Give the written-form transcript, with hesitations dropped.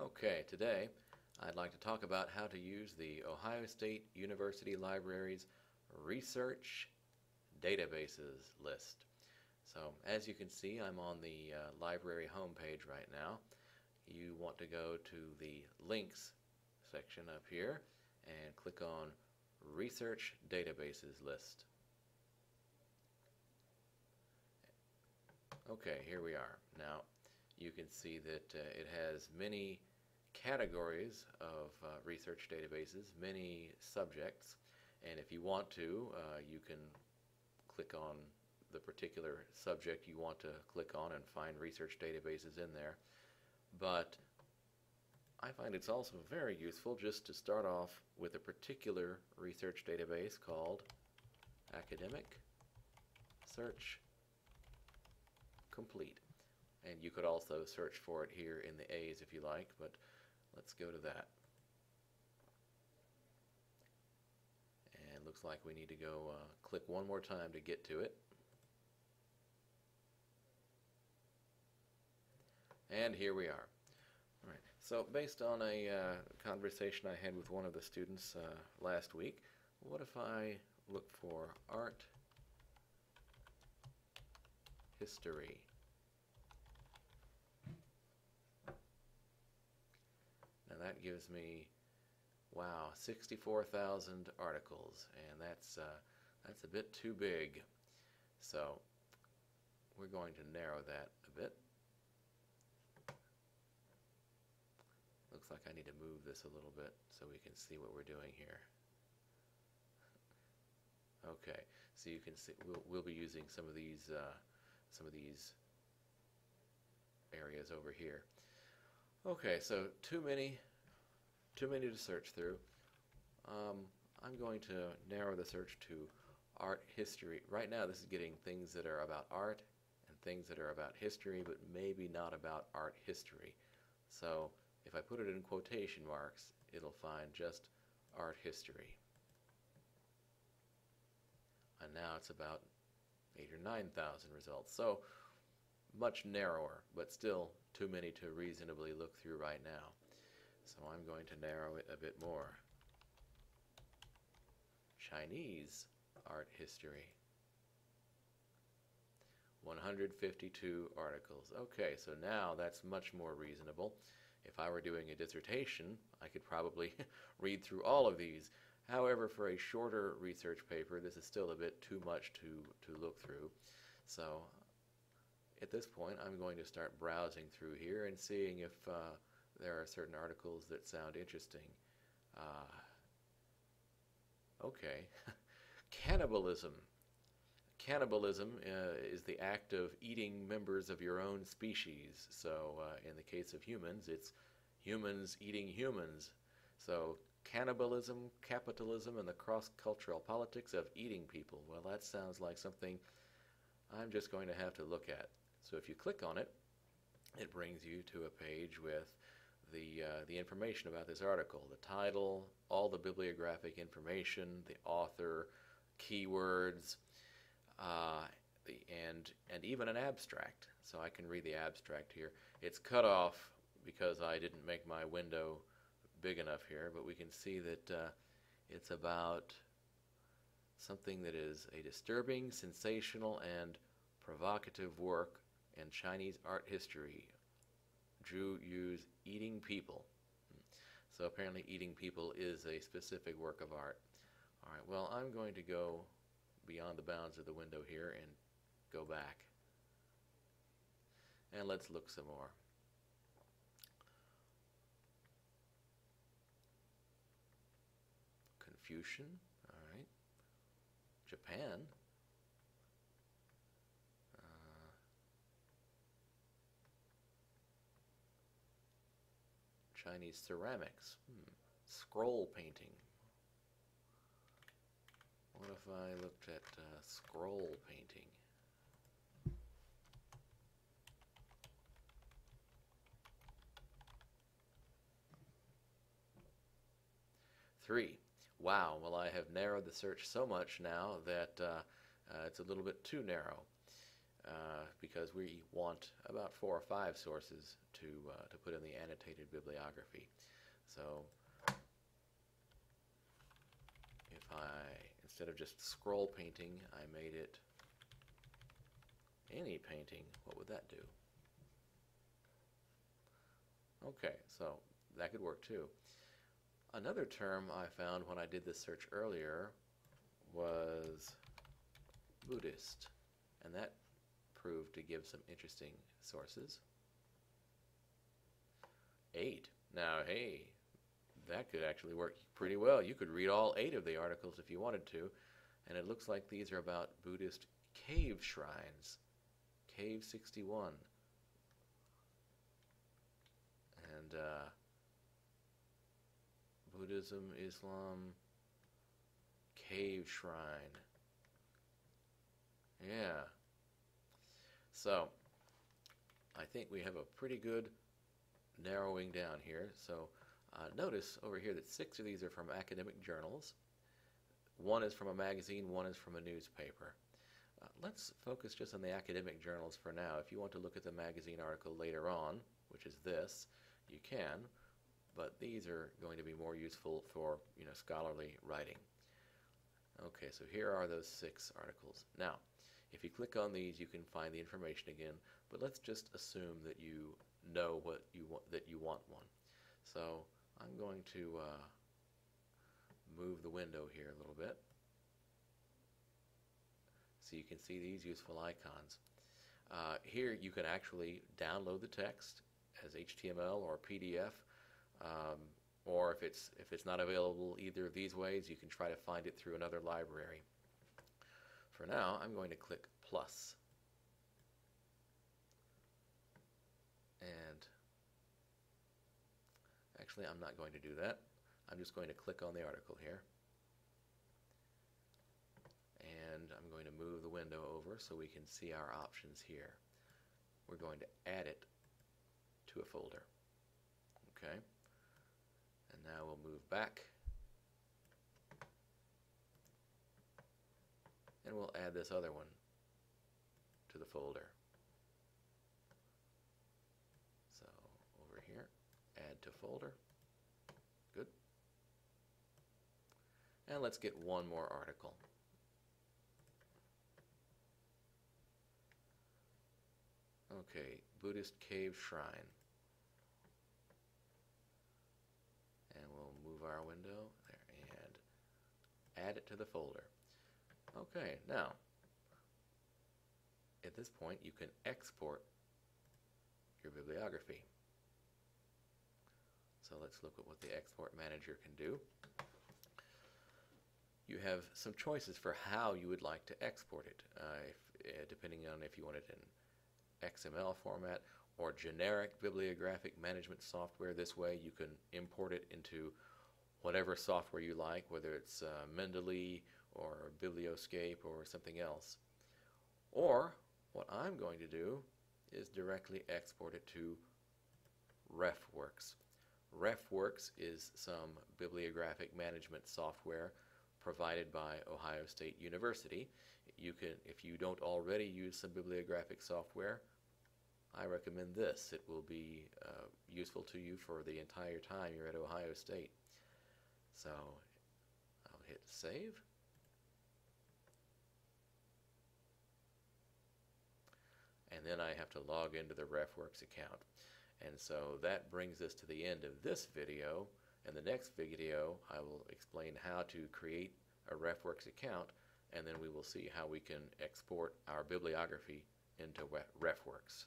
Okay, today I'd like to talk about how to use the Ohio State University Library's Research Databases list. So as you can see, I'm on the library homepage right now. You want to go to the links section up here and click on Research Databases list. Okay, here we are. Now you can see that it has many categories of research databases, many subjects, and if you want to, you can click on the particular subject you want to click on and find research databases in there. But I find it's also very useful just to start off with a particular research database called Academic Search Complete. And you could also search for it here in the A's if you like, but let's go to that. And looks like we need to go click one more time to get to it. And here we are. All right. So based on a conversation I had with one of the students last week, what if I look for art history? Now that gives me, wow, 64,000 articles, and that's a bit too big. So we're going to narrow that a bit. Looks like I need to move this a little bit so we can see what we're doing here. Okay, so you can see we'll be using some of these areas over here. Okay, so too many to search through. I'm going to narrow the search to art history. Right now this is getting things that are about art and things that are about history, but maybe not about art history. So if I put it in quotation marks, it'll find just art history. And now it's about 8,000 or 9,000 results. So much narrower, but still too many to reasonably look through right now. So I'm going to narrow it a bit more. Chinese art history. 152 articles. Okay, so now that's much more reasonable. If I were doing a dissertation, I could probably read through all of these. However, for a shorter research paper, this is still a bit too much to look through. So at this point, I'm going to start browsing through here and seeing if there are certain articles that sound interesting. Okay, cannibalism. Cannibalism is the act of eating members of your own species. So in the case of humans, it's humans eating humans. So cannibalism, capitalism, and the cross-cultural politics of eating people. Well, that sounds like something I'm just going to have to look at. So if you click on it, it brings you to a page with the information about this article, the title, all the bibliographic information, the author, keywords, and even an abstract. So I can read the abstract here. It's cut off because I didn't make my window big enough here, but we can see that it's about something that is a disturbing, sensational, and provocative work in Chinese art history. Zhu Yu's Eating People. So apparently eating people is a specific work of art. All right, well, I'm going to go beyond the bounds of the window here and go back. And let's look some more. Confucian, all right. Japan. Chinese ceramics. Scroll painting. What if I looked at scroll painting? Three. Wow, well, I have narrowed the search so much now that it's a little bit too narrow. because we want about 4 or 5 sources to put in the annotated bibliography. So if instead of just scroll painting, I made it any painting, what would that do? Okay, so that could work too. Another term I found when I did this search earlier was Buddhist, and that proved to give some interesting sources. 8. Now, hey, that could actually work pretty well. You could read all 8 of the articles if you wanted to, and it looks like these are about Buddhist cave shrines. Cave 61. And Buddhism, Islam, cave shrine. Yeah. So, I think we have a pretty good narrowing down here. So, notice over here that 6 of these are from academic journals. 1 is from a magazine, 1 is from a newspaper. Let's focus just on the academic journals for now. If you want to look at the magazine article later on, which is this, you can, but these are going to be more useful for, scholarly writing. Okay, so here are those 6 articles. Now, if you click on these, you can find the information again, but let's just assume that you know what you want, that you want one. So I'm going to move the window here a little bit so you can see these useful icons. Here you can actually download the text as HTML or PDF, or if it's not available either of these ways, you can try to find it through another library. For now, I'm going to click plus. And actually, I'm not going to do that. I'm just going to click on the article here. And I'm going to move the window over so we can see our options here. We're going to add it to a folder. Okay. And now we'll move back. And we'll add this other one to the folder. So over here, add to folder. Good. And let's get one more article. Okay, Buddhist cave shrine. And we'll move our window there and add it to the folder. Okay, now, at this point, you can export your bibliography. So let's look at what the export manager can do. You have some choices for how you would like to export it, depending on if you want it in XML format or generic bibliographic management software. This way you can import it into whatever software you like, whether it's Mendeley or Biblioscape or something else. Or what I'm going to do is directly export it to refworks. Refworks is some bibliographic management software provided by Ohio State University. You can, if you don't already use some bibliographic software, I recommend this. It will be useful to you for the entire time you're at Ohio State. So I'll hit save. And then I have to log into the refworks account. And so that brings us to the end of this video. In the next video, I will explain how to create a refworks account, and then we will see how we can export our bibliography into refworks.